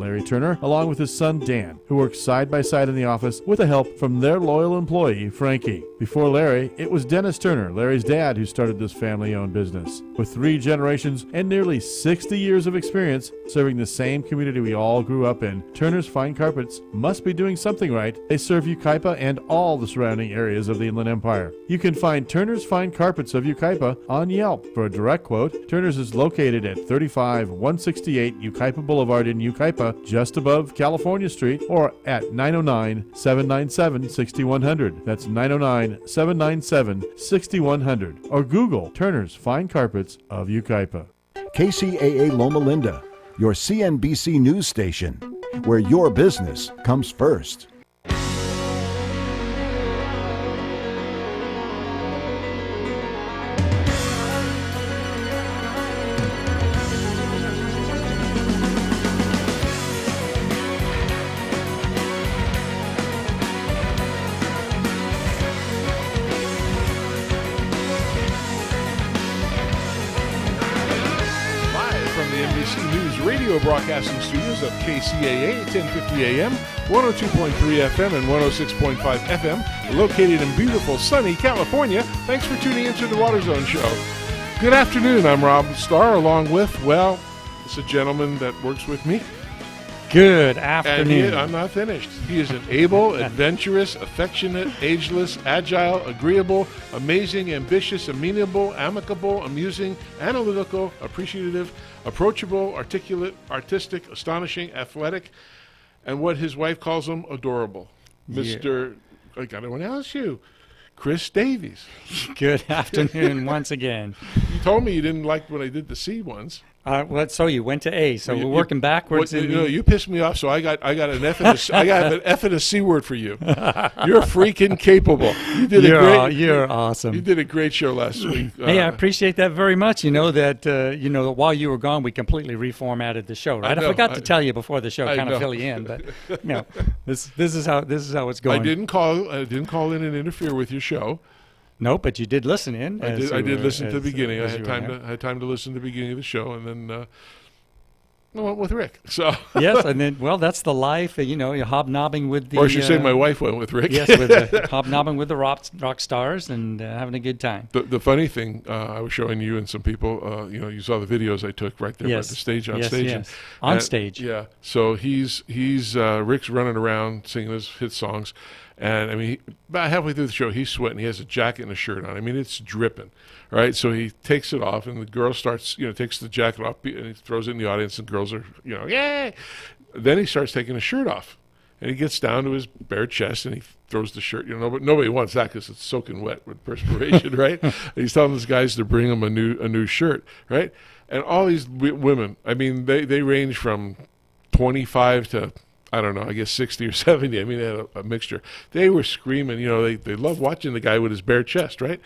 Larry Turner, along with his son Dan, who works side by side in the office with the help from their loyal employee, Frankie. Before Larry, it was Dennis Turner, Larry's dad, who started this family-owned business. With 3 generations and nearly 60 years of experience serving the same community we all grew up in, Turner's Fine Carpets must be doing something right. They serve Yucaipa and all the surrounding areas of the Inland Empire. You can find Turner's Fine Carpets of Yucaipa on Yelp. For a direct quote, Turner's is located at 35168 Yucaipa Boulevard in Yucaipa, just above California Street, or at 909-797-6100. That's 909-797-6100. Or Google Turner's Fine Carpets of Yucaipa. KCAA Loma Linda, your CNBC news station, where your business comes first. Broadcasting studios of KCAA 1050 AM, 102.3 FM, and 106.5 FM, located in beautiful, sunny California. Thanks for tuning into the Water Zone Show. Good afternoon. I'm Rob Starr, along with, well, it's a gentleman that works with me. Good afternoon. And I'm not finished. He is an able, adventurous, affectionate, ageless, agile, agreeable, amazing, ambitious, amenable, amicable, amusing, analytical, appreciative, approachable, articulate, artistic, astonishing, athletic, and what his wife calls him, adorable. Mr. I got to announce you, Chris Davies. Good afternoon once again. You told me you didn't like when I did the C ones. Well, so you went to A, so we're working backwards. You pissed me off, so I got an F and I got an F and a C word for you. You're freaking capable. You're awesome. You did a great show last week. Hey, I appreciate that very much. You know that while you were gone, we completely reformatted the show. Right? I forgot to tell you before the show, kind of fill you in, but this is how it's going. I didn't call in and interfere with your show. No, but you did listen in. I did listen to the beginning. I had time to listen to the beginning of the show, and then I went with Rick. So yes, and then that's the life. You're hobnobbing with the. Or I should say, my wife went with Rick. Yes, hobnobbing with the rock stars and having a good time. The funny thing, I was showing you and some people. You saw the videos I took right there at the stage on stage. Yes. On stage. Yeah. So he's Rick's running around singing his hit songs. And, I mean, about halfway through the show, he's sweating. He has a jacket and a shirt on. I mean, it's dripping, right? So he takes it off, and the girl starts, takes the jacket off, and he throws it in the audience, and girls are, yay! Then he starts taking his shirt off, and he gets down to his bare chest, and he throws the shirt. But nobody wants that because it's soaking wet with perspiration, right? And he's telling his guys to bring him a new shirt, right? And all these women, I mean, they range from 25 to, I don't know, I guess 60 or 70. I mean, they had a mixture. They were screaming. They love watching the guy with his bare chest, right?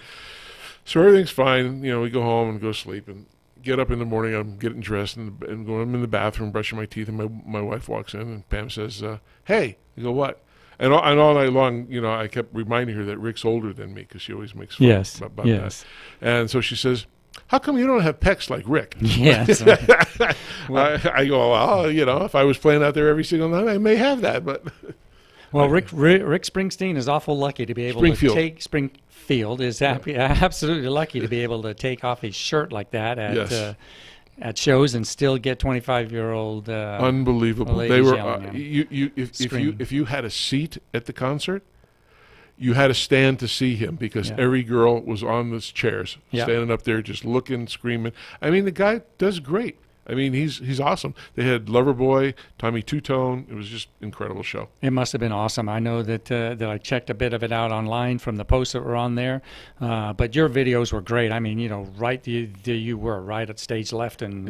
So everything's fine. We go home and go sleep and get up in the morning. I'm getting dressed and I'm in the bathroom brushing my teeth, and my wife walks in, and Pam says, hey. I go, what? And all night long, I kept reminding her that Rick's older than me because she always makes fun about that. And so she says, how come you don't have pecs like Rick? Yes. I go, well, if I was playing out there every single night, I may have that. But well, Rick Springsteen is awful lucky to be able to take Springfield is absolutely lucky to be able to take off his shirt like that at shows and still get 25-year-old. Unbelievable. They were if you had a seat at the concert, you had to stand to see him because every girl was on those chairs, standing up there just looking, screaming. I mean, the guy does great. I mean, he's awesome. They had Loverboy, Tommy Two-Tone. It was just an incredible show. It must have been awesome. I know that I checked a bit of it out online from the posts that were on there. But your videos were great. I mean, right you were right at stage left and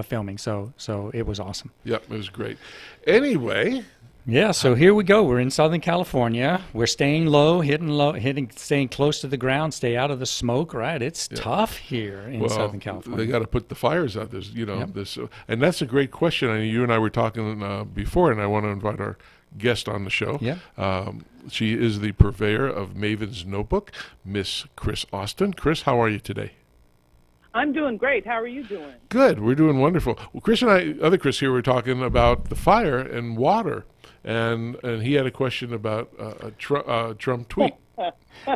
filming. So it was awesome. Yep, it was great. Anyway. Yeah, so here we go. We're in Southern California. We're staying low, staying close to the ground, stay out of the smoke, right? It's tough here in Southern California. They got to put the fires out. There's, and that's a great question. I mean, you and I were talking before, and I want to invite our guest on the show. Yeah. She is the purveyor of Maven's Notebook, Miss Chris Austin. Chris, how are you today? I'm doing great. How are you doing? Good. We're doing wonderful. Well, Chris and I, other Chris here, were talking about the fire and water, and he had a question about a Trump tweet.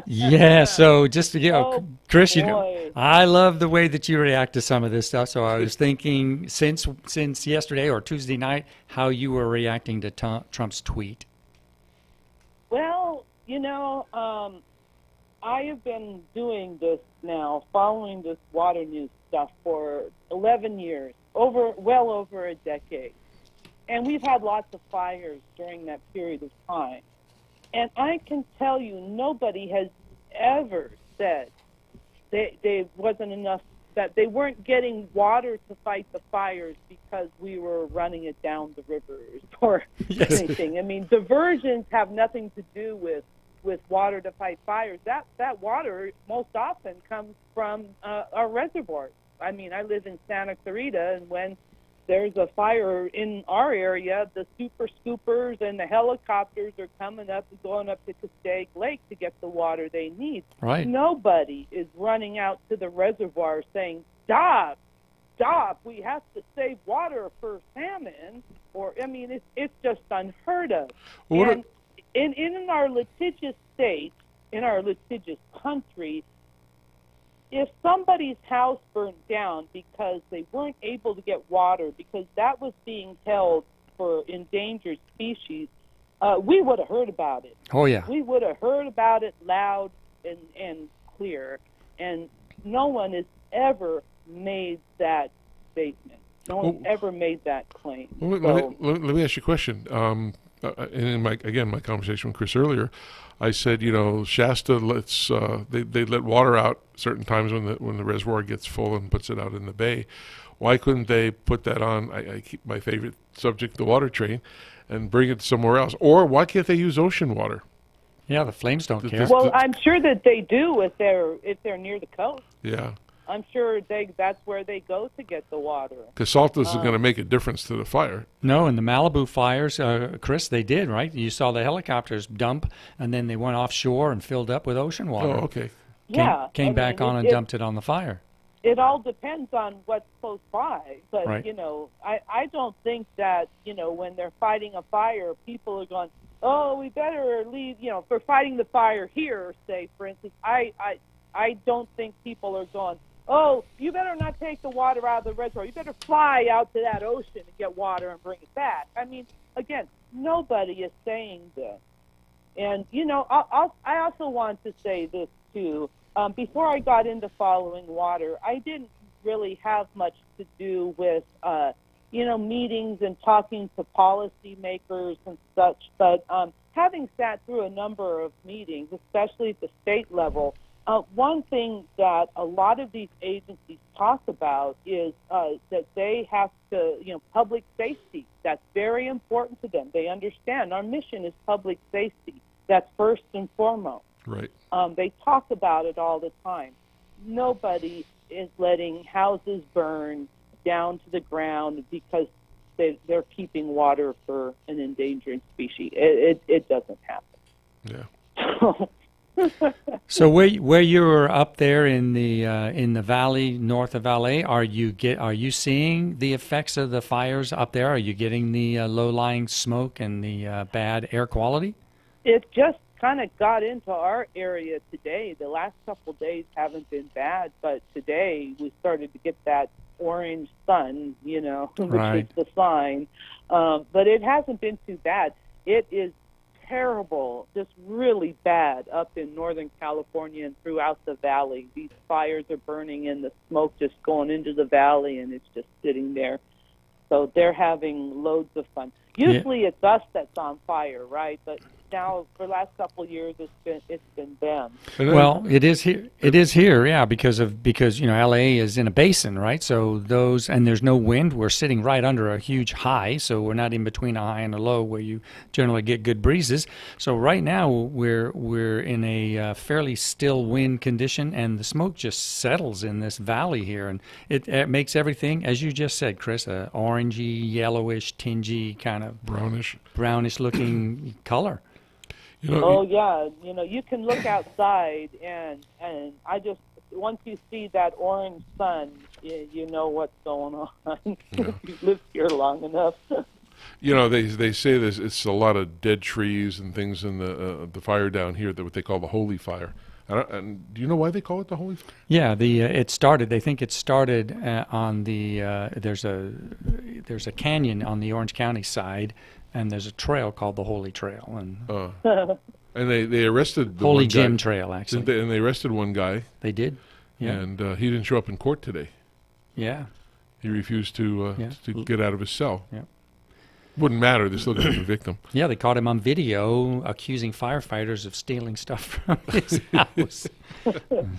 Yeah, so just, Oh, Chris, boy. I love the way that you react to some of this stuff. So I was thinking since yesterday or Tuesday night, how you were reacting to Trump's tweet. Well, I have been doing this now, following this water news stuff for 11 years, well over a decade. And we've had lots of fires during that period of time. And I can tell you, nobody has ever said they wasn't enough, that they weren't getting water to fight the fires because we were running it down the rivers or anything. I mean, diversions have nothing to do with water to fight fires. That water most often comes from our reservoirs. I mean, I live in Santa Clarita, and when there's a fire in our area, the super scoopers and the helicopters are coming up and going up to Castaic Lake to get the water they need. Right. Nobody is running out to the reservoir saying, stop, we have to save water for salmon. Or, I mean, it's just unheard of. Well, and in our litigious state, in our litigious country, if somebody's house burned down because they weren't able to get water, because that was being held for endangered species, we would have heard about it. Oh, yeah. We would have heard about it loud and clear. And no one has ever made that statement. No one's ever made that claim. Well, let me ask you a question. In my conversation with Chris earlier, I said, Shasta lets they let water out certain times when the reservoir gets full and puts it out in the bay. Why couldn't they put that on? I keep my favorite subject, the water train, and bring it somewhere else? Or why can't they use ocean water? Yeah, the Flames don't care. Well, I'm sure that they do if they're near the coast. Yeah. I'm sure that's where they go to get the water. Because salt isn't going to make a difference to the fire. No, in the Malibu fires, Chris, they did, right? You saw the helicopters dump, and then they went offshore and filled up with ocean water. Oh, okay. Came back on and dumped it on the fire. It all depends on what's close by. But, right. I don't think that, when they're fighting a fire, people are going, oh, we better leave, for fighting the fire here, say, for instance. I don't think people are going, oh, you better not take the water out of the reservoir. You better fly out to that ocean and get water and bring it back. I mean, again, nobody is saying this. And, I also want to say this, too. Before I got into following water, I didn't really have much to do with, meetings and talking to policymakers and such. But having sat through a number of meetings, especially at the state level, one thing that a lot of these agencies talk about is that they have to, public safety. That's very important to them. They understand our mission is public safety. That's first and foremost. Right. They talk about it all the time. Nobody is letting houses burn down to the ground because they're keeping water for an endangered species. It doesn't happen. Yeah. So where you're up there in the valley north of LA, are you seeing the effects of the fires up there? Are you getting the low-lying smoke and the bad air quality? It just kind of got into our area today. The last couple days haven't been bad, but today we started to get that orange sun, which right. is the sign. But it hasn't been too bad. It is terrible, just really bad up in Northern California and throughout the valley. These fires are burning and the smoke just going into the valley, and it's just sitting there. So they're having loads of fun. Usually it's us that's on fire, right? But now for the last couple of years it's been them. Well, it is here. It is here, yeah, because LA is in a basin, right? So and there's no wind. We're sitting right under a huge high, so we're not in between a high and a low where you generally get good breezes. So right now we're in a fairly still wind condition, and the smoke just settles in this valley here, and it makes everything, as you just said, Chris, a orangey, yellowish, tingy kind of brownish looking color. Oh yeah, you can look outside, and once you see that orange sun, you know what's going on. If you live here long enough. You know, they say this. It's a lot of dead trees and things in the fire down here, that what they call the holy fire. And do you know why they call it the holy fire? Yeah, it started. They think it started on the there's a canyon on the Orange County side, and there's a trail called the Holy Trail, and and they arrested the Holy one Jim guy, Trail actually. and they arrested one guy. They did. Yeah. And he didn't show up in court today. Yeah. He refused to get out of his cell. Yeah. Wouldn't matter. They're still going to convict him. Yeah, they caught him on video accusing firefighters of stealing stuff from his house.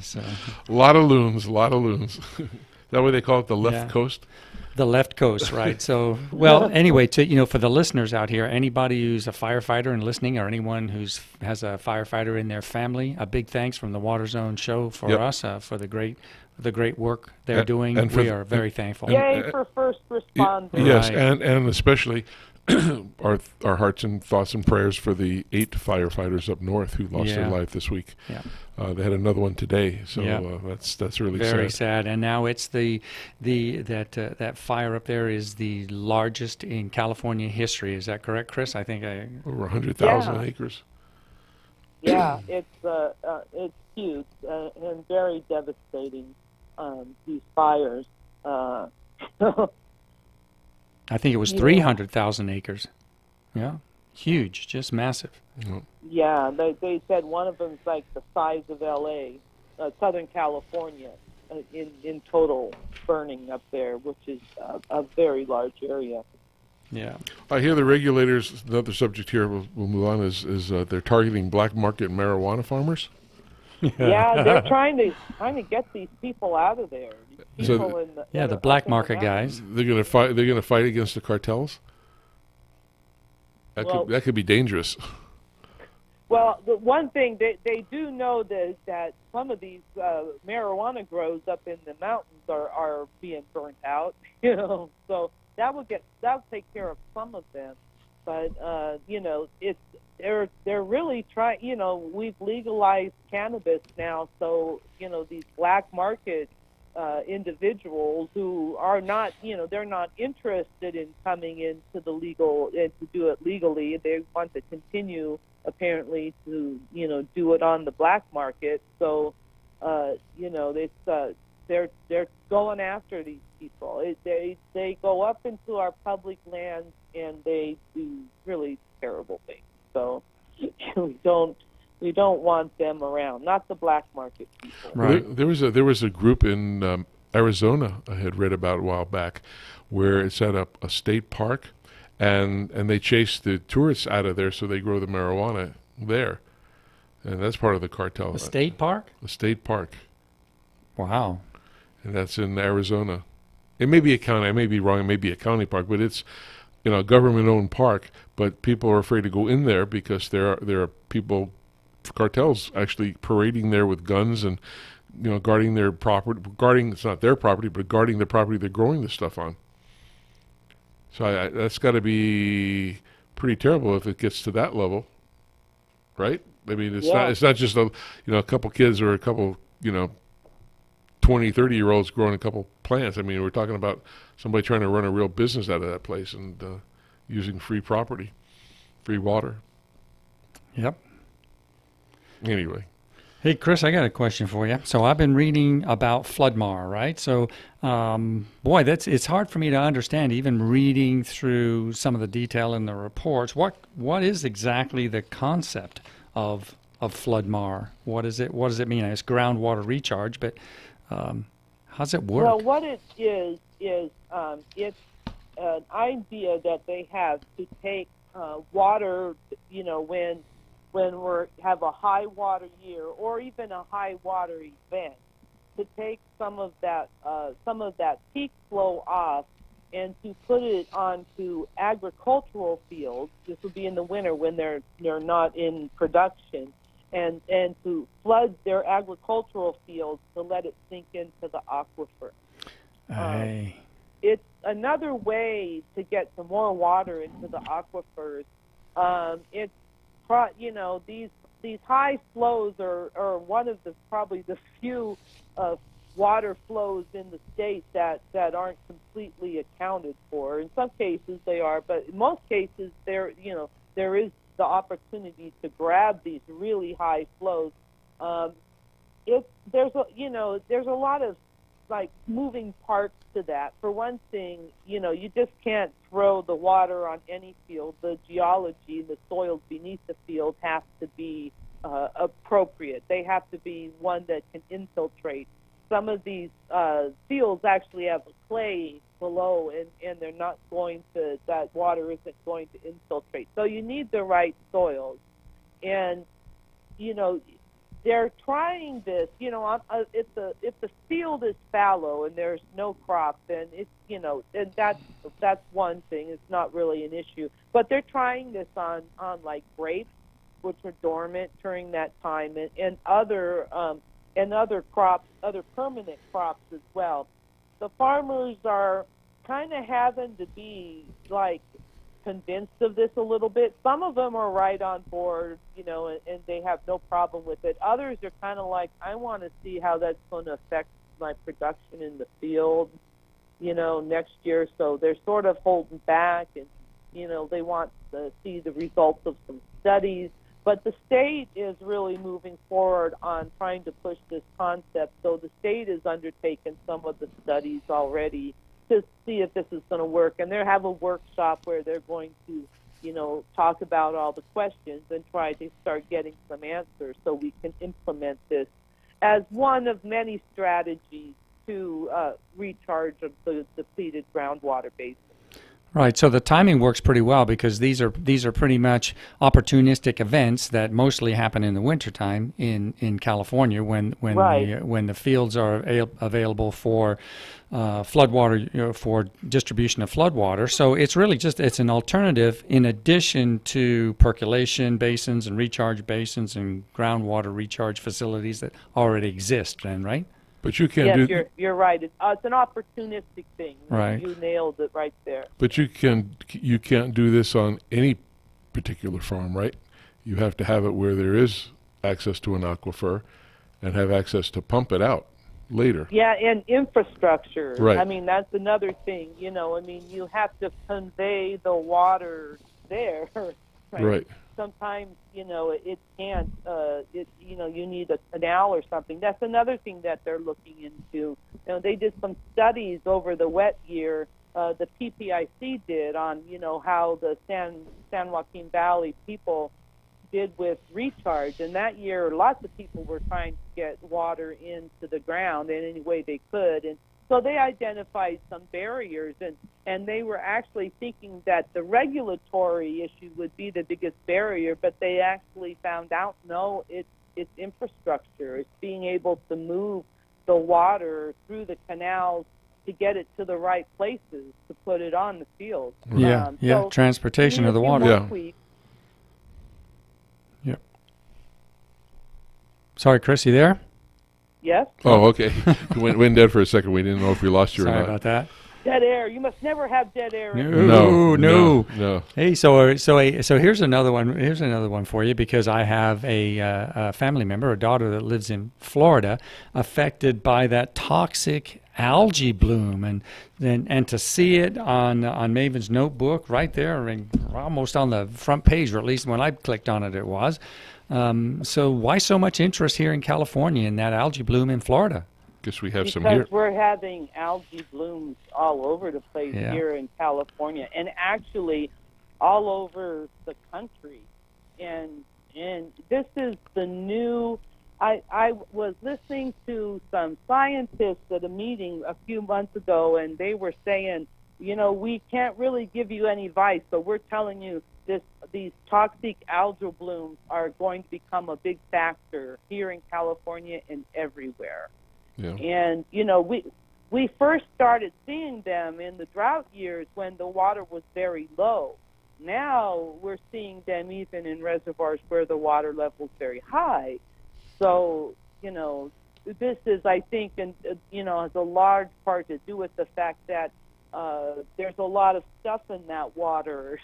So, A lot of loons. That way they call it the left coast. the left coast, right? So, well, anyway, for the listeners out here, anybody who's a firefighter and listening, or anyone has a firefighter in their family, a big thanks from the Water Zone show for us for the great work they're doing. And we are very thankful. Yay for first responders. Yes, Right. and especially our hearts and thoughts and prayers for the 8 firefighters up north who lost their life this week. Yeah. They had another one today, so that's really very sad. And now it's that fire up there is the largest in California history. Is that correct, Chris? I think Over 100,000 acres. Yeah, it's huge and very devastating. These fires. I think it was 300,000 acres. Yeah, huge, just massive. Yeah, they said one of them's like the size of L.A., Southern California, in total burning up there, which is a very large area. Yeah. I hear the regulators, another subject here we'll move on, is they're targeting black market marijuana farmers. Yeah, they're trying to get these people out of there. The black market guys. They're going to fight. They're going to fight against the cartels. That could be dangerous. Well, the one thing they do know that some of these marijuana grows up in the mountains are being burnt out. So that'll take care of some of them. But they're really trying. We've legalized cannabis now, so these black market individuals who are not, they're not interested in coming into the legal and to do it legally. They want to continue, apparently, to do it on the black market. So, they're going after these people. They go up into our public lands and they do really terrible things. So we don't want them around. Not the black market people. Right. There was a group in Arizona I had read about a while back, where it's at a state park, and they chase the tourists out of there so they grow the marijuana there, and that's part of the cartel. A state park? A state park. Wow. And that's in Arizona. It may be a county. I may be wrong. It may be a county park, but it's a government-owned park. But people are afraid to go in there because there are people, cartels, actually parading there with guns and guarding their property. It's not their property, but guarding the property they're growing this stuff on. So that's got to be pretty terrible if it gets to that level, right? I mean, it's not just a couple kids or a couple 20, 30-year-olds growing a couple plants. I mean, we're talking about somebody trying to run a real business out of that place and using free property, free water. Yep. Anyway. Hey, Chris, I got a question for you. So I've been reading about Floodmar, right? So, it's hard for me to understand, even reading through some of the detail in the reports. What is exactly the concept of Floodmar? What is it? What does it mean? It's groundwater recharge, but how does it work? Well, what it is it's an idea that they have to take water, when we have a high water year or even a high water event, to take some of that peak flow off and to put it onto agricultural fields. This would be in the winter when they're not in production, and to flood their agricultural fields to let it sink into the aquifer. It's another way to get some more water into the aquifers. these high flows are one of the probably the few water flows in the state that aren't completely accounted for. In some cases they are, but in most cases there is the opportunity to grab these really high flows. There's a lot of like moving parts to that. For one thing, you just can't throw the water on any field. The geology, the soils beneath the field have to be appropriate. They have to be one that can infiltrate. Some of these fields actually have clay below, and they're not going to, that water isn't going to infiltrate. So you need the right soils. And, they're trying this, if the field is fallow and there's no crop, then it's, then that's one thing. It's not really an issue. But they're trying this on like grapes, which are dormant during that time, and other crops, other permanent crops as well. The farmers are kind of having to be like convinced of this a little bit. Some of them are right on board, and they have no problem with it. Others are kind of like, I want to see how that's going to affect my production in the field, next year. So they're sort of holding back, and, they want to see the results of some studies. But the state is really moving forward on trying to push this concept. So the state has undertaken some of the studies already to see if this is going to work. And they have a workshop where they're going to, talk about all the questions and try to start getting some answers so we can implement this as one of many strategies to recharge of the depleted groundwater basins. Right, so the timing works pretty well because these are pretty much opportunistic events that mostly happen in the wintertime in California when the fields are available for floodwater, for distribution of floodwater. So it's really it's an alternative in addition to percolation basins and recharge basins and groundwater recharge facilities that already exist. Then, right? But you can't yes, you're right. It's an opportunistic thing. Right. You nailed it right there. But you can't do this on any particular farm, right? You have to have it where there is access to an aquifer and have access to pump it out later. Yeah, and infrastructure. Right. I mean, that's another thing. You have to convey the water there. Right. Sometimes, it can't, you need a canal or something. That's another thing that they're looking into. They did some studies over the wet year, the PPIC did on, how the San Joaquin Valley people did with recharge. And that year, lots of people were trying to get water into the ground in any way they could. And so they identified some barriers, and they were actually thinking that the regulatory issue would be the biggest barrier, but they actually found out, no, it's infrastructure. It's being able to move the water through the canals to get it to the right places to put it on the field. So transportation of the water. Yeah. Yep. Sorry, Chris, you there? Yes? Oh, okay. You went dead for a second. We didn't know if we lost you or not. Sorry about that. Dead air. You must never have dead air. No. Hey, so here's another one. Here's another one for you because I have a family member, a daughter that lives in Florida, affected by that toxic algae bloom, and to see it on Maven's notebook right there, and almost on the front page, or at least when I clicked on it, it was. So why so much interest here in California in that algae bloom in Florida? Guess we have some here. Because we're having algae blooms all over the place here in California, and actually all over the country. And this is the new. I was listening to some scientists at a meeting a few months ago, and they were saying, we can't really give you any advice, so we're telling you these toxic algal blooms are going to become a big factor here in California and everywhere. Yeah. And, we first started seeing them in the drought years when the water was very low. Now we're seeing them even in reservoirs where the water level is very high. So, this is, I think, has a large part to do with the fact that there's a lot of stuff in that water,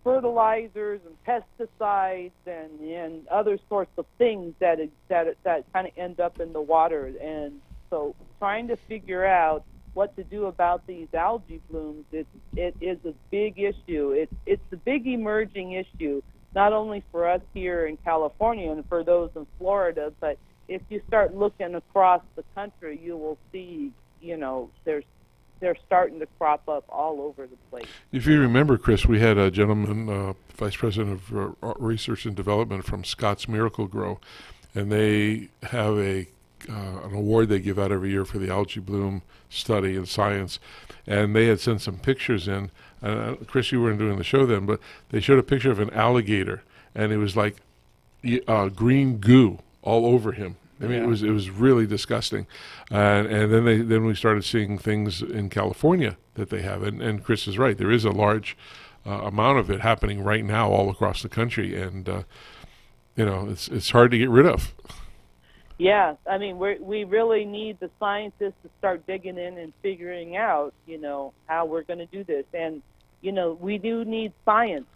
fertilizers and pesticides and other sorts of things that kind of end up in the water. And so trying to figure out what to do about these algae blooms, it is a big issue. It's a big emerging issue, not only for us here in California and for those in Florida, but if you start looking across the country, you will see, they're starting to crop up all over the place. If you remember, Chris, we had a gentleman, Vice President of Research and Development from Scott's Miracle Grow, and they have an award they give out every year for the algae bloom study and science, and they had sent some pictures in. Chris, you weren't doing the show then, but they showed a picture of an alligator, and it was like green goo all over him. I mean, it was really disgusting, and then we started seeing things in California that they have, and Chris is right. There is a large amount of it happening right now all across the country, and it's hard to get rid of. Yeah, I mean, we really need the scientists to start digging in and figuring out, how we're going to do this, and we do need science.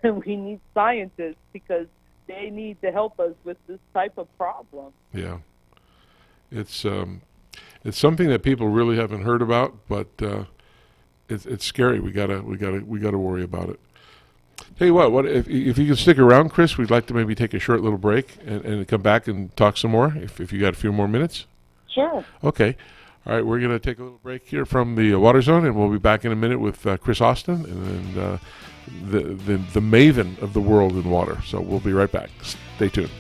We need scientists because they need to help us with this type of problem. Yeah, it's something that people really haven't heard about, but it's scary. We gotta worry about it. Tell you what if you can stick around, Chris, we'd like to maybe take a short little break and come back and talk some more. If you got a few more minutes. Sure. Okay. All right, we're going to take a little break here from the Water Zone, and we'll be back in a minute with Chris Austin and the maven of the world in water. So we'll be right back. Stay tuned.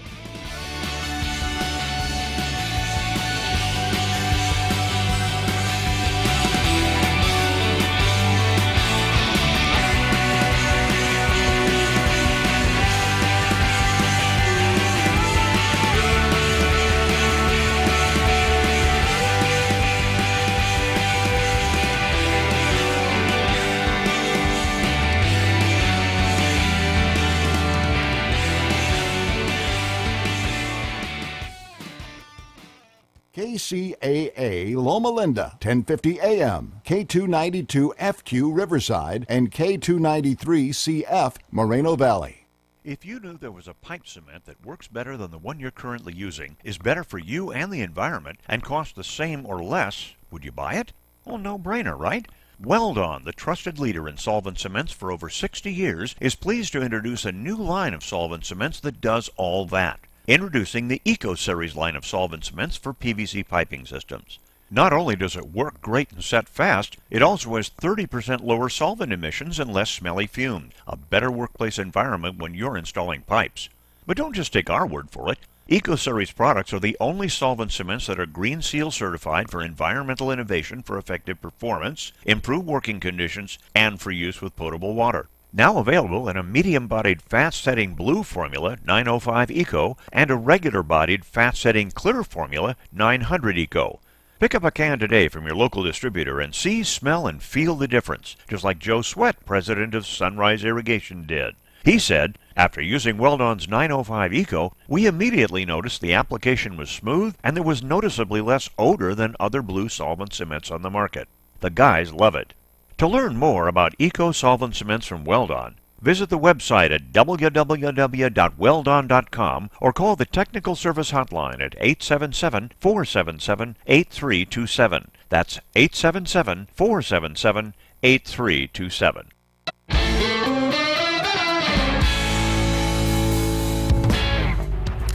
KCAA Loma Linda, 1050 AM, K292FQ Riverside, and K293CF Moreno Valley. If you knew there was a pipe cement that works better than the one you're currently using, is better for you and the environment, and costs the same or less, would you buy it? Well, no-brainer, right? Weldon, the trusted leader in solvent cements for over 60 years, is pleased to introduce a new line of solvent cements that does all that. Introducing the Eco Series line of solvent cements for PVC piping systems. Not only does it work great and set fast, it also has 30% lower solvent emissions and less smelly fumes, a better workplace environment when you're installing pipes. But don't just take our word for it. Eco Series products are the only solvent cements that are Green Seal certified for environmental innovation for effective performance, improved working conditions, and for use with potable water. Now available in a medium-bodied fat-setting blue formula, 905 Eco, and a regular-bodied fat-setting clear formula, 900 Eco. Pick up a can today from your local distributor and see, smell, and feel the difference, just like Joe Sweat, president of Sunrise Irrigation, did. He said, after using Weldon's 905 Eco, we immediately noticed the application was smooth and there was noticeably less odor than other blue solvent cements on the market. The guys love it. To learn more about Eco Solvent Cements from Weldon, visit the website at www.weldon.com or call the Technical Service Hotline at 877-477-8327. That's 877-477-8327.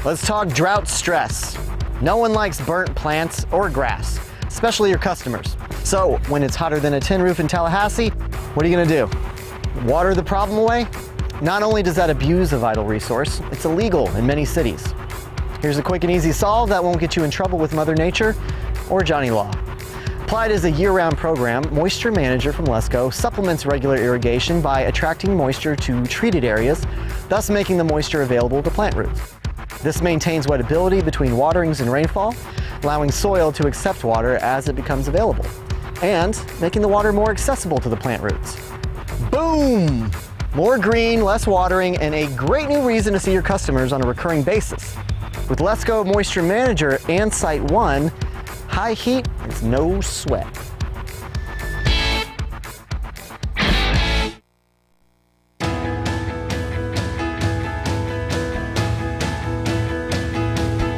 Let's talk drought stress. No one likes burnt plants or grass, especially your customers. So when it's hotter than a tin roof in Tallahassee, what are you going to do? Water the problem away? Not only does that abuse a vital resource, it's illegal in many cities. Here's a quick and easy solve that won't get you in trouble with Mother Nature or Johnny Law. Applied as a year-round program, Moisture Manager from Lesco supplements regular irrigation by attracting moisture to treated areas, thus making the moisture available to plant roots. This maintains wettability between waterings and rainfall, allowing soil to accept water as it becomes available, and making the water more accessible to the plant roots. Boom! More green, less watering, and a great new reason to see your customers on a recurring basis. With Lesco Moisture Manager and Site 1, high heat is no sweat.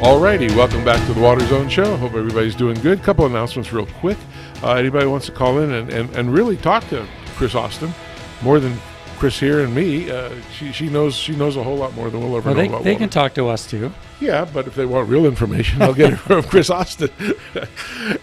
Alrighty, welcome back to the Water Zone Show. Hope everybody's doing good. Couple announcements real quick. Anybody wants to call in and really talk to Chris Austin, more than Chris here and me, she knows a whole lot more than we'll ever know about They water. can talk to us too. Yeah, but if they want real information, I'll get it from Chris Austin.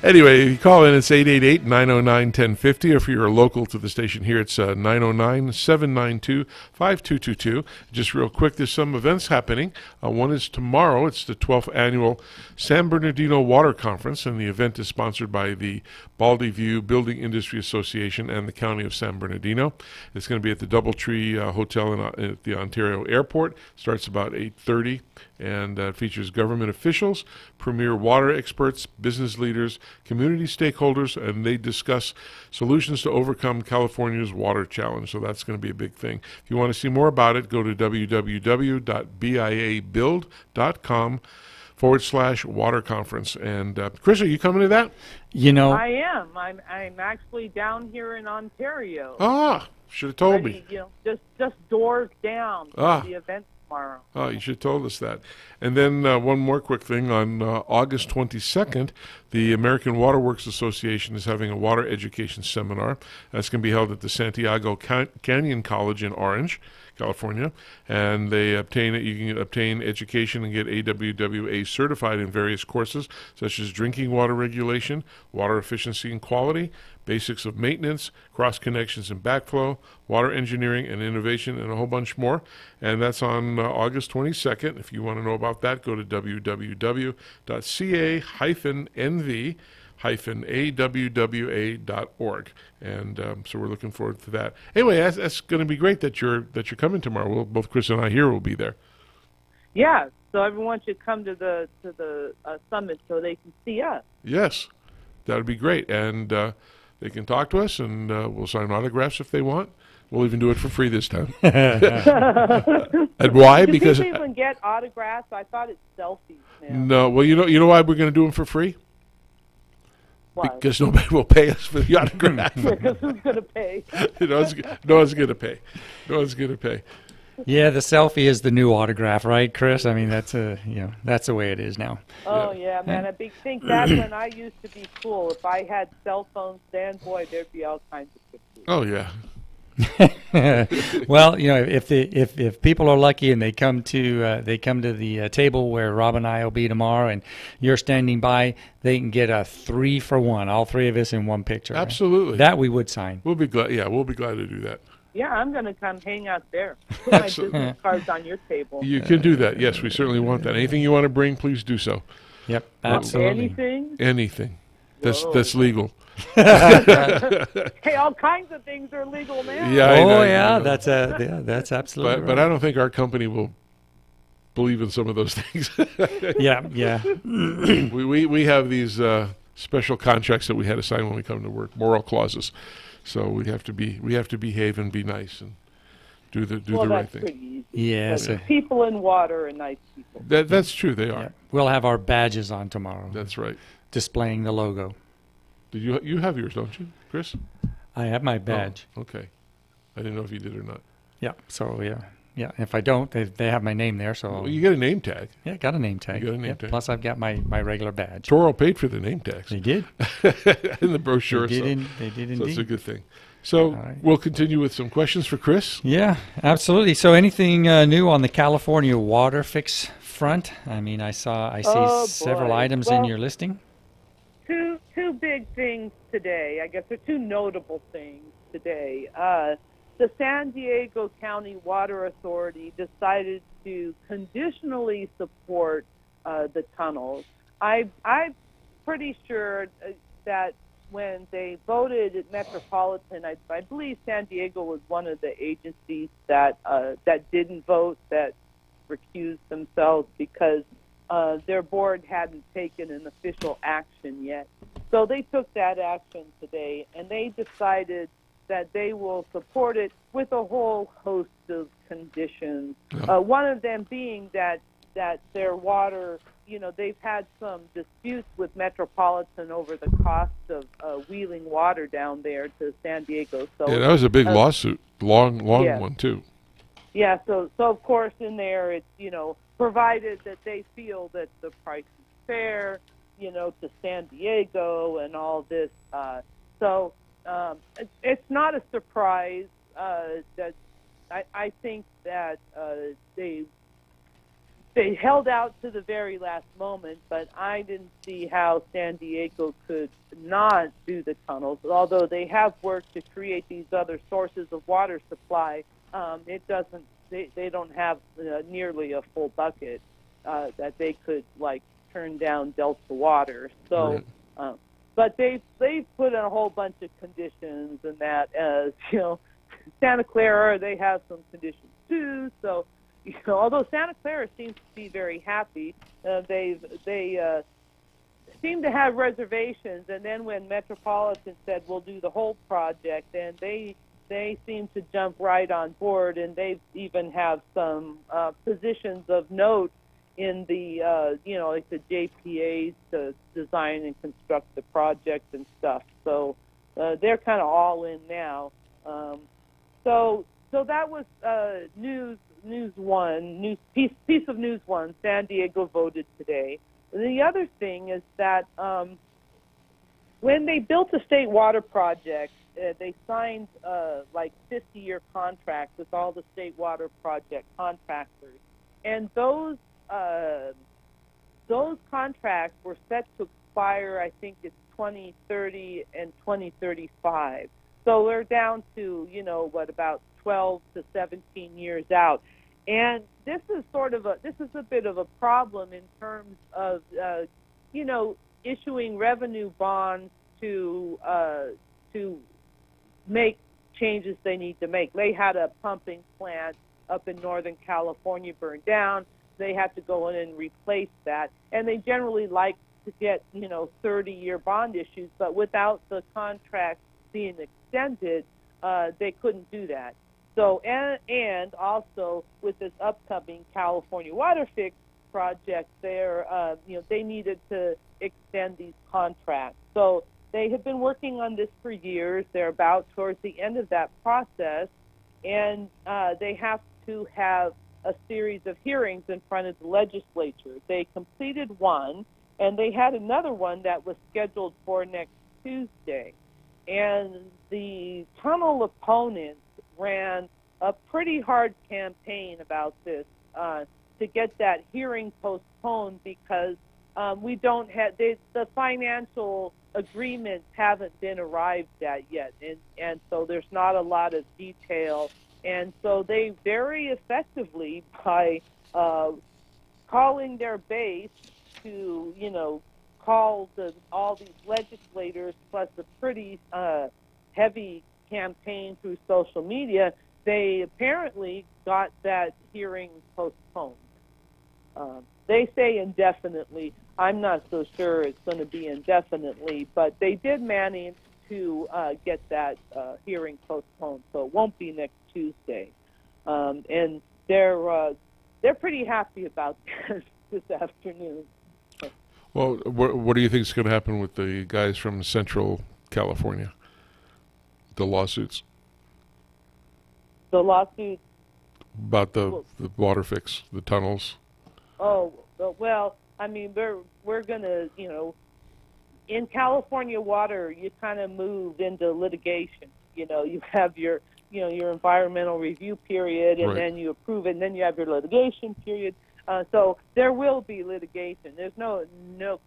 Anyway, you call in, it's 888-909-1050. Or if you're local to the station here, it's 909-792-5222. Just real quick, there's some events happening. One is tomorrow. It's the 12th annual San Bernardino Water Conference, and the event is sponsored by the Baldy View Building Industry Association and the County of San Bernardino. It's going to be at the Doubletree Hotel at the Ontario Airport. Starts about 8:30. And it features government officials, premier water experts, business leaders, community stakeholders, and they discuss solutions to overcome California's water challenge. So that's going to be a big thing. If you want to see more about it, go to www.biabuild.com/water conference. And Chris, are you coming to that? You know, I am. I'm actually down here in Ontario. Ah, should have told me. Just doors down for the event tomorrow. Oh, you should have told us that. And then one more quick thing. On August 22nd, the American Waterworks Association is having a water education seminar. That's going to be held at the Santiago Canyon College in Orange, California. And you can obtain education and get AWWA certified in various courses, such as drinking water regulation, water efficiency and quality, basics of maintenance, cross connections and backflow, water engineering and innovation, and a whole bunch more. And that's on August 22nd. If you want to know about that, go to www.ca-nv-awwa.org. And so we're looking forward to that. Anyway, that's going to be great that you're coming tomorrow. Both Chris and I here will be there. Yeah, so everyone should come to the summit so they can see us. Yes, that would be great. And they can talk to us, and we'll sign autographs if they want. We'll even do it for free this time. And why? Do Because people even get autographs? I thought it's selfies now. no. Well, you know why we're going to do them for free? Why? Because nobody will pay us for the autograph. Because who's going to pay? No one's going to pay. No one's going to pay. yeah, the selfie is the new autograph, right, Chris? I mean, that's that's the way it is now. Oh, yeah, man. I think that's when I used to be cool. If I had cell phones then, boy, there'd be all kinds of pictures. Oh yeah. Well, if people are lucky and they come to the table where Rob and I will be tomorrow, and you're standing by, they can get a 3-for-1, all three of us in one picture. Absolutely. Right? That we would sign. We'll be glad. Yeah, we'll be glad to do that. Yeah, I'm going to come hang out there. Put my business cards on your table. You can do that. Yes, we certainly want that. Anything you want to bring, please do so. Yep, absolutely. Anything? Anything. That's legal. Hey, all kinds of things are legal now. Yeah. I know. That's absolutely. But I don't think our company will believe in some of those things. Yeah. We have these special contracts that we had to sign when we come to work, moral clauses. So we have to behave and be nice and do the right thing. Pretty easy. Yes. People in water are nice people. That's true. They are. Yeah. We'll have our badges on tomorrow. That's right. Displaying the logo. Did you have yours, don't you, Chris? I have my badge. Oh, okay. I didn't know if you did or not. Yeah. So yeah. If I don't, they have my name there. So Well, you get a name tag. yeah, got a name tag. You got a name tag. Plus, I've got my regular badge. Toro paid for the name tags. They did. In the brochure. They did So indeed. that's a good thing. So right. we'll continue with some questions for Chris. Yeah, absolutely. So anything new on the California water fix front? I mean, I see several items in your listing. Two big things today. I guess there are two notable things today. The San Diego County Water Authority decided to conditionally support the tunnels. I'm pretty sure that when they voted at Metropolitan, I believe San Diego was one of the agencies that didn't vote, that recused themselves because their board hadn't taken an official action yet. So they took that action today, and they decided that they will support it with a whole host of conditions. One of them being that their water, they've had some disputes with Metropolitan over the cost of wheeling water down there to San Diego. So Yeah, that was a big lawsuit, long one too. Yeah, so of course in there it's, provided that they feel that the price is fair, to San Diego and all this. So it's not a surprise that I think that they held out to the very last moment, but I didn't see how San Diego could not do the tunnels. Although they have worked to create these other sources of water supply, it doesn't. They don't have nearly a full bucket that they could turn down Delta water. So, but they've put in a whole bunch of conditions, and that as Santa Clara, they have some conditions too. So, although Santa Clara seems to be very happy, they seem to have reservations. And then when Metropolitan said we'll do the whole project, then they seem to jump right on board, and they even have some positions of note in the the JPAs to design and construct the project and stuff. So they're kind of all in now. So that was piece of news one. San Diego voted today. And the other thing is that when they built the state water project, they signed 50-year contracts with all the state water project contractors, and those contracts were set to expire. I think it's 2030 and 2035. So we're down to about 12 to 17 years out, and this is a bit of a problem in terms of issuing revenue bonds to make changes they need to make. They had a pumping plant up in Northern California burned down. They had to go in and replace that, and they generally like to get 30-year bond issues, but without the contract being extended, they couldn't do that. So and also with this upcoming California Water Fix project, they needed to extend these contracts. So they have been working on this for years. They're about towards the end of that process, and they have to have a series of hearings in front of the legislature. They completed one, and they had another one that was scheduled for next Tuesday. And the tunnel opponents ran a pretty hard campaign about this to get that hearing postponed because we don't have the financial agreements haven't been arrived at yet, and so there's not a lot of detail. And so they very effectively, by calling their base to call all these legislators, plus a pretty heavy campaign through social media, they apparently got that hearing postponed. They say indefinitely. I'm not so sure it's going to be indefinitely, but they did manage to get that hearing postponed, so it won't be next Tuesday. And they're pretty happy about this afternoon. Well, what do you think is going to happen with the guys from Central California? The lawsuits. The lawsuits about the water fix, the tunnels. Oh well, I mean we're gonna in California water you kind of move into litigation. You have your your environmental review period, and then you approve it, and then you have your litigation period. So there will be litigation. There's no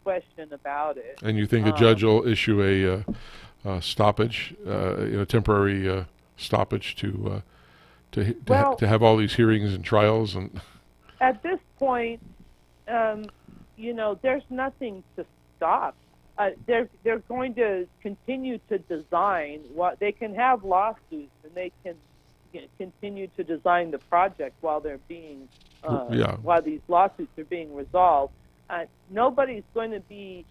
question about it. And you think a judge will issue a stoppage, temporary stoppage to have all these hearings and trials? And at this point, there's nothing to stop. They're going to continue to design. They can have lawsuits, and they can continue to design the project while they're being while these lawsuits are being resolved. Nobody's going to be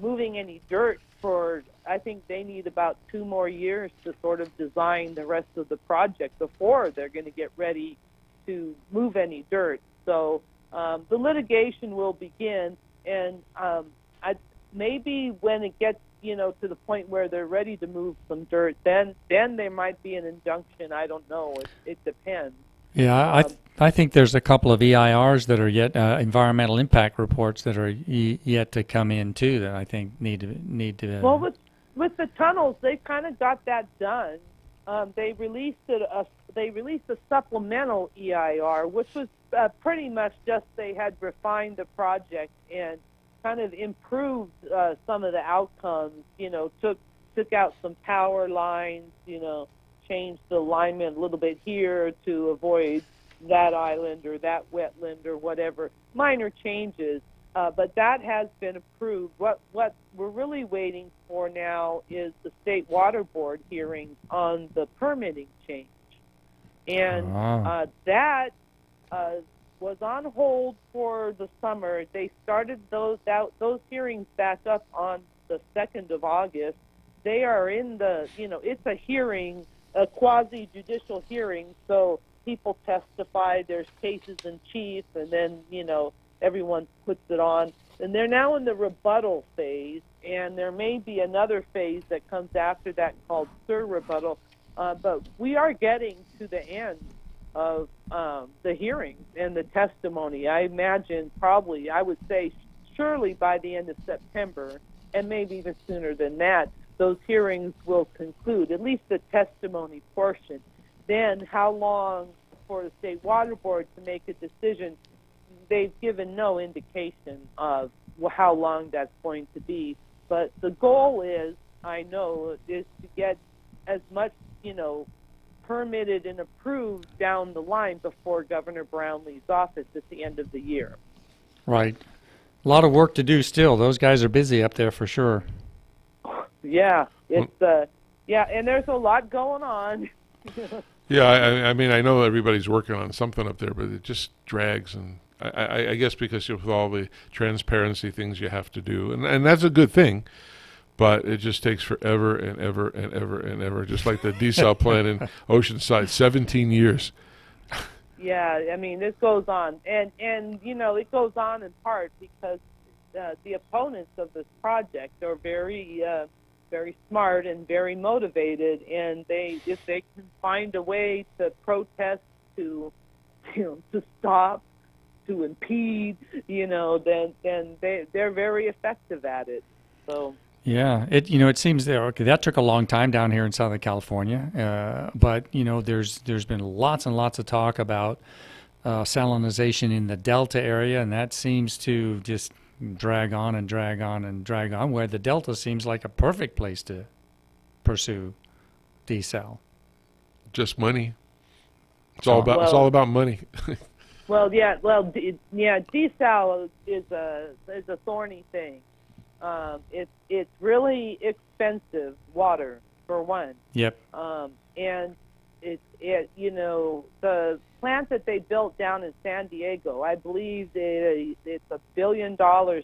moving any dirt for. I think they need about 2 more years to sort of design the rest of the project before they're going to get ready to move any dirt. So the litigation will begin, and maybe when it gets to the point where they're ready to move some dirt, then there might be an injunction. I don't know. It depends. Yeah, I think there's a couple of EIRs that are yet environmental impact reports that are yet to come in too that I think need to. Well, with the tunnels, they've kind of got that done. They released a supplemental EIR, which was pretty much just they had refined the project and kind of improved some of the outcomes. Took out some power lines. Changed the alignment a little bit here to avoid that island or that wetland or whatever. Minor changes. But that has been approved. What we're really waiting for now is the State Water Board hearing on the permitting change. And that was on hold for the summer. They started those hearings back up on the 2nd of August. They are in it's a hearing, a quasi-judicial hearing, so people testify, there's cases in chief, and then, everyone puts it on. And they're now in the rebuttal phase, and there may be another phase that comes after that called rebuttal. But we are getting to the end of the hearings and the testimony. I imagine probably, I would say surely by the end of September, and maybe even sooner than that, those hearings will conclude, at least the testimony portion. Then how long for the State Water Board to make a decision? They've given no indication of how long that's going to be. But the goal is, I know, is to get as much, permitted and approved down the line before Governor Brownlee's office at the end of the year. Right. A lot of work to do still. Those guys are busy up there for sure. Yeah, and there's a lot going on. Yeah, I mean, I know everybody's working on something up there, but it just drags, and I guess because with all the transparency things you have to do, and that's a good thing, but it just takes forever and ever and ever and ever, just like the desal plant in Oceanside, 17 years. Yeah, I mean, this goes on, and it goes on in part because the opponents of this project are very smart and very motivated, and if they can find a way to protest, to stop, to impede, then they're very effective at it. So. Yeah, it seems that took a long time down here in Southern California, but there's been lots and lots of talk about salinization in the Delta area, and that seems to just drag on and drag on and drag on, where the Delta seems like a perfect place to pursue desal. Just money. It's all about money. Desal is a thorny thing. It's really expensive water, for one. Yep. And the plant that they built down in San Diego, I believe it's $1 billion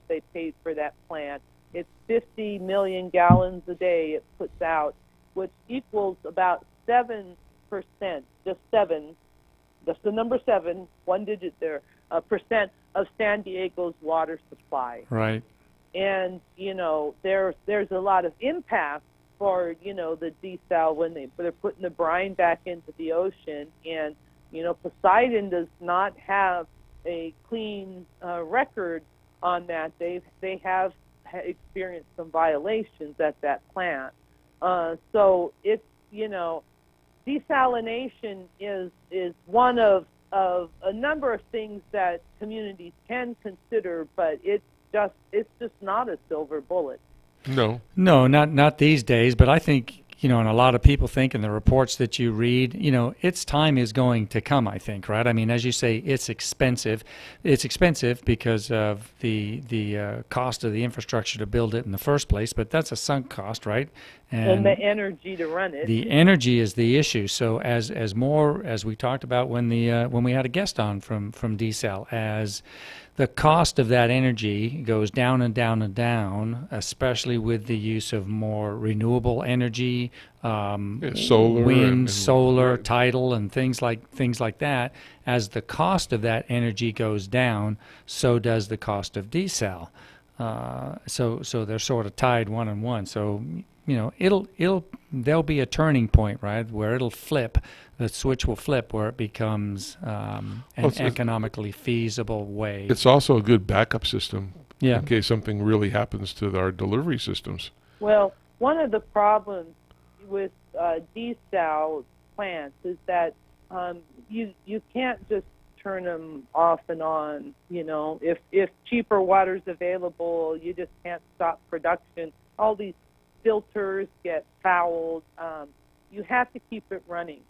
they paid for that plant. It's 50 million gallons a day it puts out, which equals about 7%, just 7. That's the number 7, one digit there, percent of San Diego's water supply. Right. And, there's a lot of impact for, the desal when they're putting the brine back into the ocean. And, Poseidon does not have a clean record on that. They have experienced some violations at that plant. So it's, desalination is one of a number of things that communities can consider, but it's just not a silver bullet. No, not these days. But I think and a lot of people think in the reports that you read, its time is going to come. I think, right? I mean, as you say, it's expensive. It's expensive because of the cost of the infrastructure to build it in the first place. But that's a sunk cost, right? And the energy to run it. The energy is the issue. So as we talked about when we had a guest on from desal, as the cost of that energy goes down and down and down, especially with the use of more renewable energy, solar, wind, solar, tidal, and things like that. As the cost of that energy goes down, so does the cost of desal. So they're sort of tied one on one. So there'll be a turning point, right, where it'll flip. The switch will flip where it becomes an economically feasible way. It's also a good backup system in case something really happens to our delivery systems. Well, one of the problems with desal plants is that you can't just turn them off and on. If cheaper water's available, you just can't stop production. All these filters get fouled. You have to keep it running.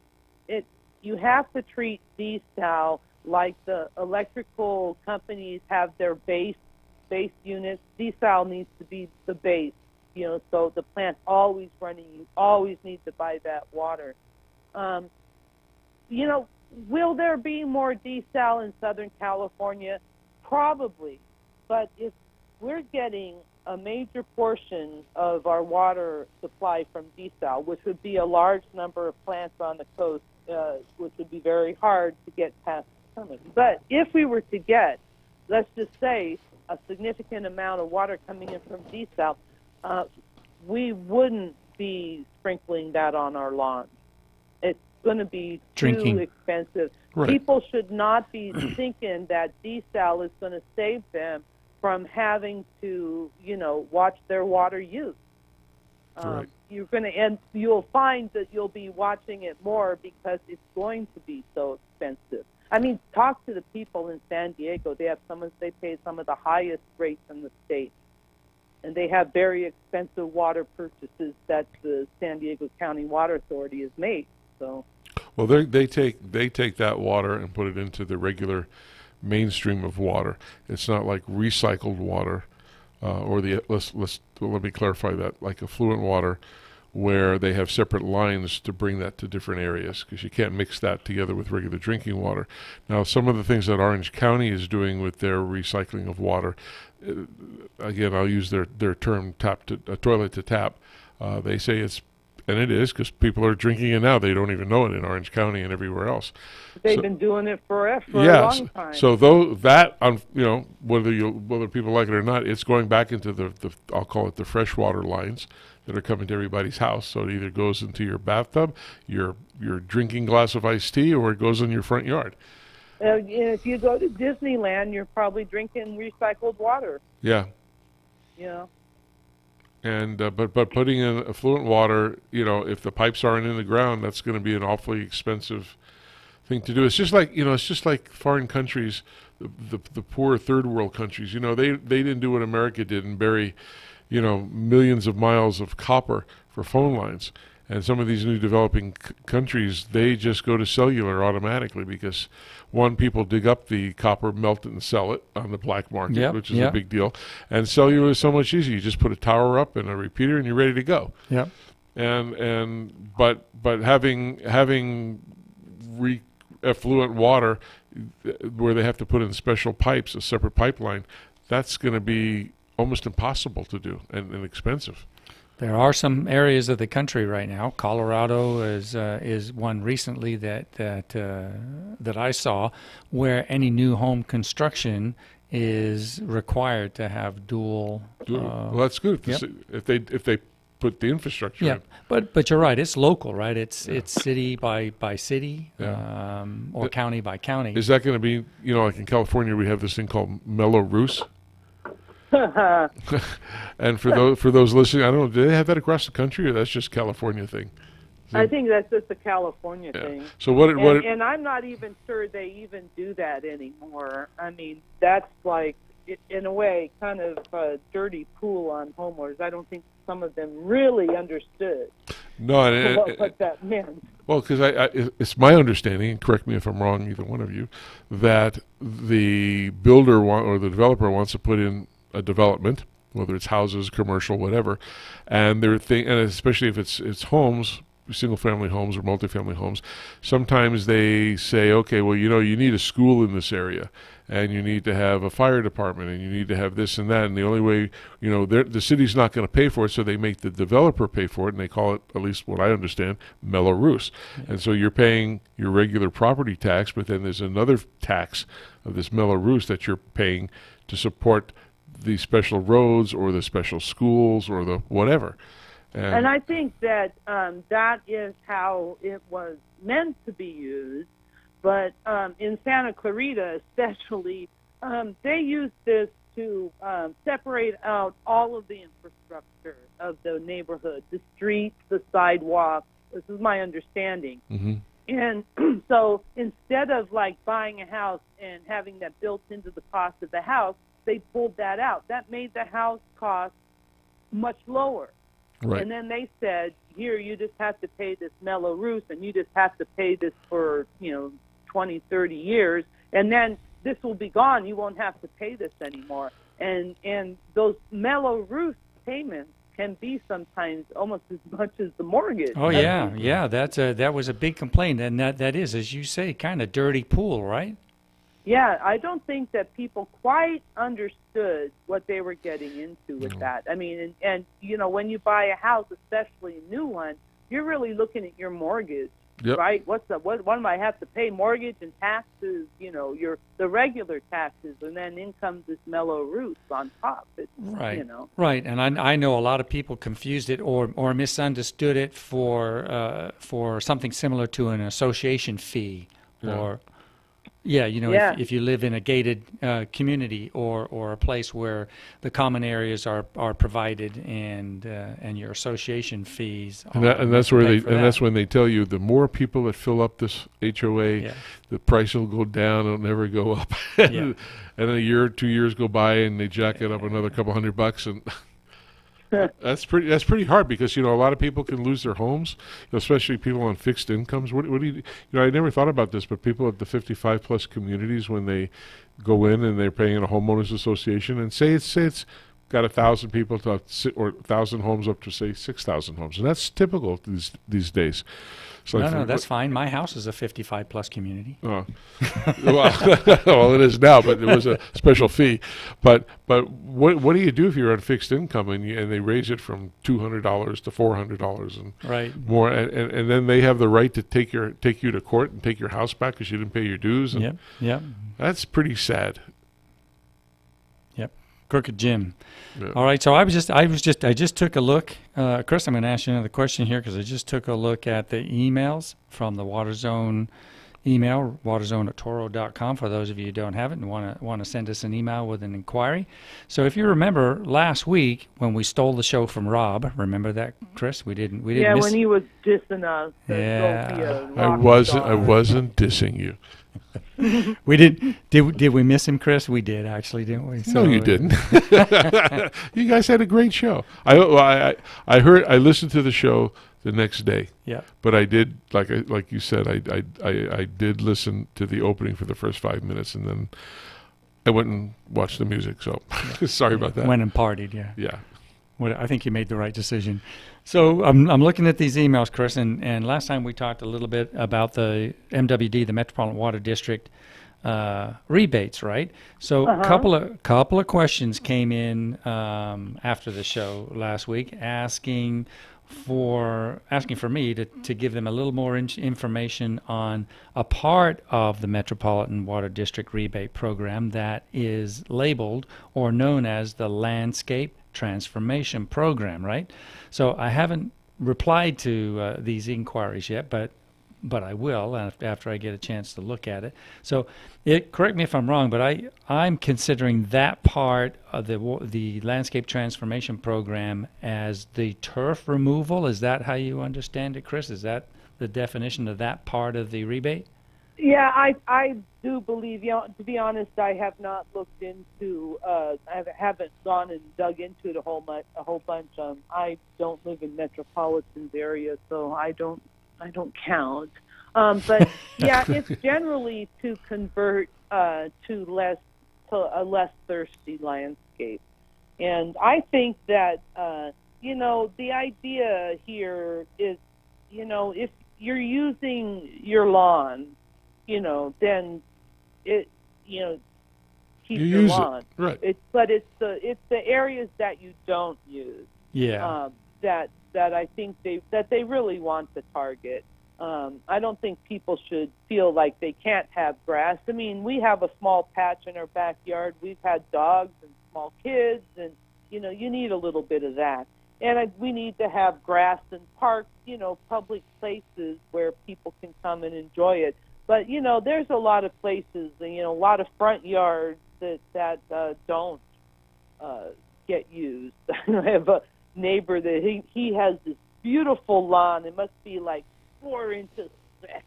You have to treat desal like the electrical companies have their base units. Desal needs to be the base. So the plant's always running. You always need to buy that water. Will there be more desal in Southern California? Probably. But if we're getting a major portion of our water supply from desal, which would be a large number of plants on the coast, which would be very hard to get past permit. But if we were to get, let's just say, a significant amount of water coming in from desal, we wouldn't be sprinkling that on our lawns. It's going to be too expensive. Right. People should not be thinking that desal is going to save them from having to, watch their water use. Right. You'll find that you'll be watching it more because it's going to be so expensive. I mean, talk to the people in San Diego. They pay some of the highest rates in the state, and they have very expensive water purchases that the San Diego County Water Authority has made. So, well, they take that water and put it into the regular mainstream of water. It's not like recycled water, or let me clarify that, like affluent water, where they have separate lines to bring that to different areas, because you can't mix that together with regular drinking water. Now, some of the things that Orange County is doing with their recycling of water, again, I'll use their term toilet to tap. They say it's, and it is, because people are drinking it now. They don't even know it in Orange County and everywhere else. They've been doing it for a long time. So whether people like it or not, it's going back into the I'll call it the freshwater lines that are coming to everybody's house. So it either goes into your bathtub, your drinking glass of iced tea, or it goes in your front yard. If you go to Disneyland, you're probably drinking recycled water. Yeah. And but putting in affluent water, if the pipes aren't in the ground, that's going to be an awfully expensive thing to do. It's just like foreign countries, the poor third world countries. They didn't do what America did and bury, millions of miles of copper for phone lines. And some of these new developing countries, they just go to cellular automatically because, one, people dig up the copper, melt it, and sell it on the black market, which is a big deal. And cellular is so much easier. You just put a tower up and a repeater, and you're ready to go. Yeah. But having effluent water where they have to put in special pipes, a separate pipeline, that's going to be almost impossible to do and expensive. There are some areas of the country right now. Colorado is one recently that I saw, where any new home construction is required to have dual. Well, that's good if they put the infrastructure in. But you're right. It's local, right? It's city by city, or county by county. Is that going to be like in California we have this thing called Mello-Roos? And for those listening, I don't know, do they have that across the country, or that's just a California thing? I think that's just a California thing. So and I'm not even sure they even do that anymore. I mean, that's like, in a way, kind of a dirty pool on homeowners. I don't think some of them really understood what that meant. Well, because it's my understanding, and correct me if I'm wrong, either one of you, that the builder or the developer wants to put in a development, whether it's houses, commercial, whatever, and and especially if it's homes, single-family homes or multifamily homes, sometimes they say, okay, well, you need a school in this area, and you need to have a fire department, and you need to have this and that, and the only way, the city's not going to pay for it, so they make the developer pay for it, and they call it, at least what I understand, Mello-Roos. And so you're paying your regular property tax, but then there's another tax of this Mello-Roos that you're paying to support the special roads or the special schools or the whatever. And I think that that is how it was meant to be used. But in Santa Clarita especially, they used this to separate out all of the infrastructure of the neighborhood, the streets, the sidewalks. This is my understanding. Mm-hmm. And so instead of like buying a house and having that built into the cost of the house, they pulled that out. That made the house cost much lower. Right. And then they said, here, you just have to pay this mellow roof, and you just have to pay this for, 20, 30 years, and then this will be gone. You won't have to pay this anymore. And those mellow roof payments can be sometimes almost as much as the mortgage. Oh, yeah. That was a big complaint, and that is, as you say, kind of dirty pool, right? Yeah, I don't think that people quite understood what they were getting into with that. I mean, and when you buy a house, especially a new one, you're really looking at your mortgage, right? What do I have to pay? Mortgage and taxes, the regular taxes, and then in comes this mellow roof on top. Right. Right, and I know a lot of people confused it or misunderstood it for something similar to an association fee or. Yeah, if you live in a gated community or a place where the common areas are provided and your association fees, and that's where that's when they tell you the more people that fill up this HOA, the price will go down; it'll never go up. And a year or 2 years go by, and they jack it up another couple $100, and that's pretty hard because a lot of people can lose their homes, especially people on fixed incomes. What do you I never thought about this, but people at the 55 plus communities, when they go in and they're paying a homeowners association, and say it's got 1,000 people or 1,000 homes up to say 6,000 homes, and that's typical these days. So no, that's fine. My house is a 55 plus community. Oh, well, it is now, but it was a special fee. But what do you do if you're on fixed income and they raise it from $200 to $400 and more, and then they have the right to take you to court and take your house back because you didn't pay your dues? And that's pretty sad. Crooked Jim. Yeah. All right, so I just took a look. Chris, I'm going to ask you another question here because I just took a look at the emails from the Water Zone email, waterzone@toro.com, for those of you who don't have it and want to send us an email with an inquiry. So if you remember last week when we stole the show from Rob, remember that, Chris? We didn't miss when he was dissing us. I wasn't dissing you. We did we miss him, Chris? We did, actually, didn't we? No, you didn't. You guys had a great show. I listened to the show the next day. Yeah. But I did, like you said, I did listen to the opening for the first 5 minutes, and then I went and watched the music. So sorry about that. Went and partied. Yeah. Yeah. Well, I think you made the right decision. So I'm looking at these emails, Chris, and last time we talked a little bit about the MWD, the Metropolitan Water District rebates, right? So a couple of questions came in after the show last week, asking for me to give them a little more information on a part of the Metropolitan Water District rebate program that is labeled or known as the Landscape Transformation Program, right? So I haven't replied to these inquiries yet, but I will after I get a chance to look at it. So correct me if I'm wrong, but I'm considering that part of the Landscape Transformation Program as the turf removal. Is that how you understand it, Chris? Is that the definition of that part of the rebate? Yeah, I do believe, to be honest, I have not looked into, I haven't gone and dug into it a whole bunch. I don't live in metropolitan area, so I don't count. But yeah, it's generally to convert to a less thirsty landscape. And I think that, the idea here is, if you're using your lawn, then it, keep your lawn. Right. But it's the areas that you don't use. Yeah. That I think they really want to target. I don't think people should feel like they can't have grass. I mean, we have a small patch in our backyard. We've had dogs and small kids, and you need a little bit of that. And we need to have grass and parks, public places where people can come and enjoy it. But there's a lot of places, a lot of front yards that don't get used. I have a neighbor that he has this beautiful lawn. It must be like 4 inches thick.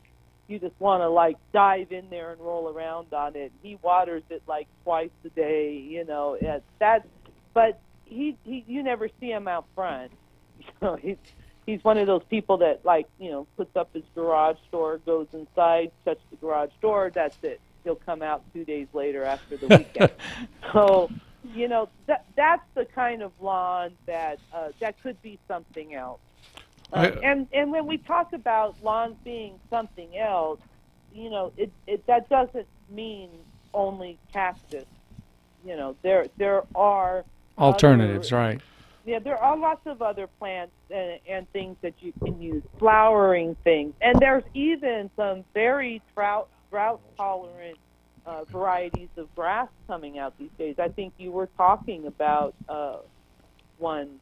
You just want to like dive in there and roll around on it. He waters it like twice a day, but you never see him out front. He's one of those people that puts up his garage door, goes inside, shuts the garage door, that's it. He'll come out 2 days later after the weekend. So, that's the kind of lawn that could be something else. And when we talk about lawns being something else, that doesn't mean only cactus. There are alternatives, right? Yeah, there are lots of other plants and things that you can use, flowering things. And there's even some very drought-tolerant varieties of grass coming out these days. I think you were talking about one.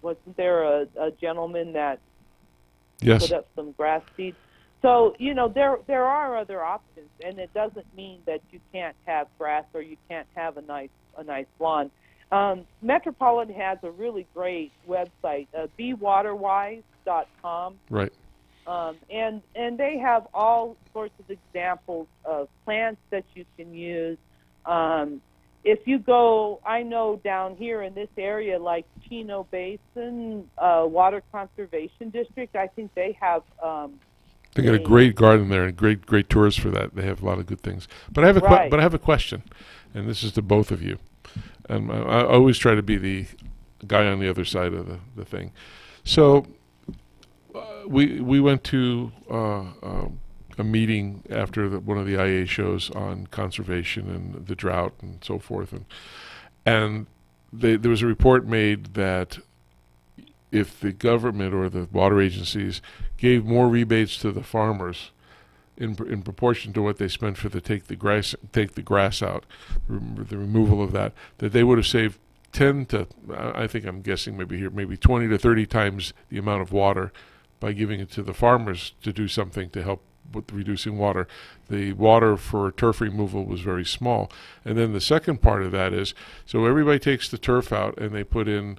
Wasn't there a gentleman that put up some grass seeds? So, there are other options, and it doesn't mean that you can't have grass or you can't have a nice lawn. Metropolitan has a really great website, bewaterwise.com. Right. And they have all sorts of examples of plants that you can use. If you go, I know down here in this area, like Chino Basin Water Conservation District, I think they have. They got a great garden there and great tours for that. They have a lot of good things. But I have a question, and this is to both of you. And I always try to be the guy on the other side of the thing. So we went to a meeting after one of the IA shows on conservation and the drought and so forth, and there was a report made that if the government or the water agencies gave more rebates to the farmers in proportion to what they spent for take the grass out, the removal of that they would have saved 10 to, I think I'm guessing maybe 20 to 30 times the amount of water by giving it to the farmers to do something to help with reducing water. The water for turf removal was very small. And then the second part of that is, so everybody takes the turf out and they put in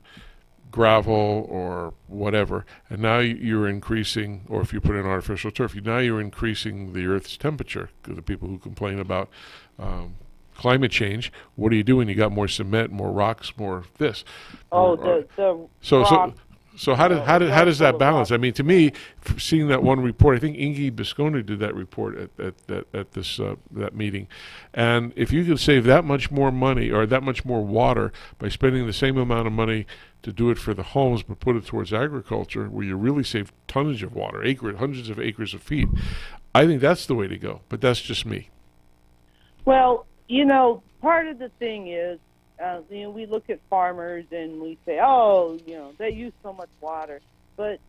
gravel or whatever, and now you're increasing, or if you put in artificial turf, now you're increasing the Earth's temperature. Because the people who complain about climate change, what are you doing? You got more cement, more rocks, more this. So how does that balance? I mean, to me, seeing that one report, I think Ingi Bisconi did that report at this that meeting, and if you could save that much more money or that much more water by spending the same amount of money to do it for the homes, but put it towards agriculture, where you really save tonnage of water, hundreds of acres of feet, I think that's the way to go. But that's just me. Well, part of the thing is, we look at farmers and we say, they use so much water. But,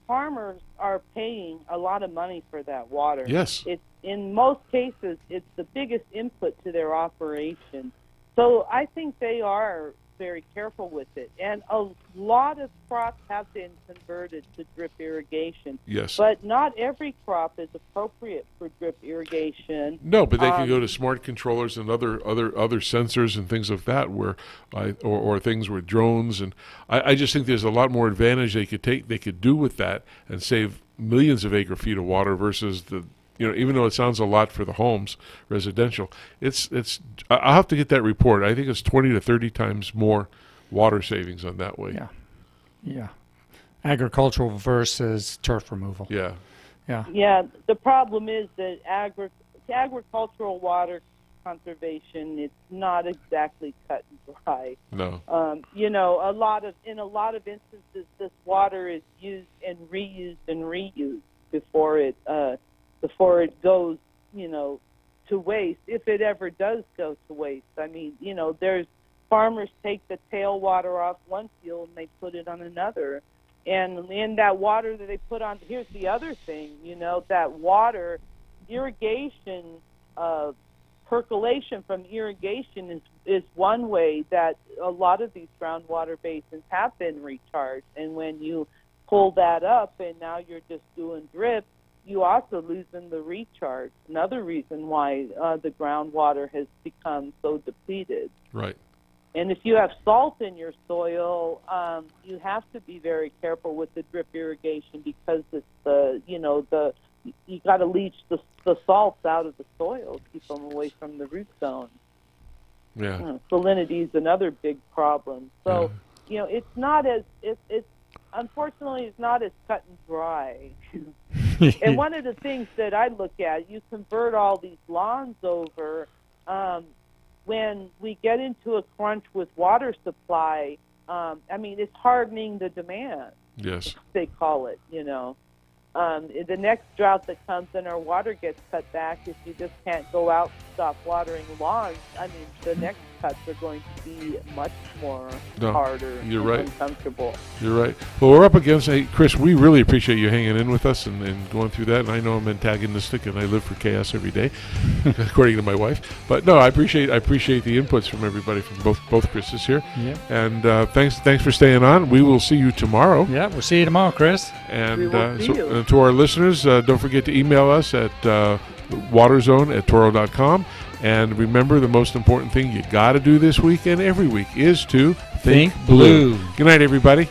farmers are paying a lot of money for that water. Yes. In most cases, it's the biggest input to their operation. So I think they are very careful with it. And a lot of crops have been converted to drip irrigation. Yes. But not every crop is appropriate for drip irrigation. No, but they can go to smart controllers and other sensors and things of that, or things with drones. And I just think there's a lot more advantage they could do with that and save millions of acre feet of water versus even though it sounds a lot for the homes, residential, I'll have to get that report. I think it's 20 to 30 times more water savings on that way. Yeah. Agricultural versus turf removal. Yeah. Yeah, the problem is that agricultural water conservation, it's not exactly cut and dry. No. In a lot of instances, this water is used and reused before it goes, to waste, if it ever does go to waste. I mean, there's farmers take the tailwater off one field and they put it on another. And in that water that they put on, here's the other thing, that water, irrigation, percolation from irrigation is one way that a lot of these groundwater basins have been recharged. And when you pull that up and now you're just doing drip, you also losing the recharge. Another reason why the groundwater has become so depleted. Right. And if you have salt in your soil, you have to be very careful with the drip irrigation because it's you got to leach the salts out of the soil, keep them away from the root zone. Yeah. Salinity is another big problem. So, it's not as it's unfortunately it's not as cut and dry. And one of the things that I look at, you convert all these lawns over. When we get into a crunch with water supply, it's hardening the demand. Yes. They call it, The next drought that comes and our water gets cut back, if you just can't go out and stop watering lawns, the next cuts are going to be much more harder you're and right. uncomfortable. You're right. Well, we're up against, hey, Chris, we really appreciate you hanging in with us and going through that. And I know I'm antagonistic and I live for chaos every day, according to my wife. But no, I appreciate the inputs from everybody, from both Chris's here. Yeah. And thanks for staying on. We will see you tomorrow. Yeah, we'll see you tomorrow, Chris. And We will see you. To our listeners, don't forget to email us at waterzone@toro.com. And remember, the most important thing you got to do this week and every week is to Think blue. Good night, everybody.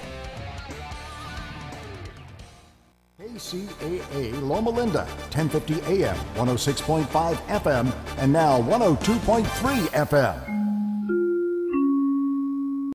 KCAA Loma Linda, 1050 AM, 106.5 FM, and now 102.3 FM.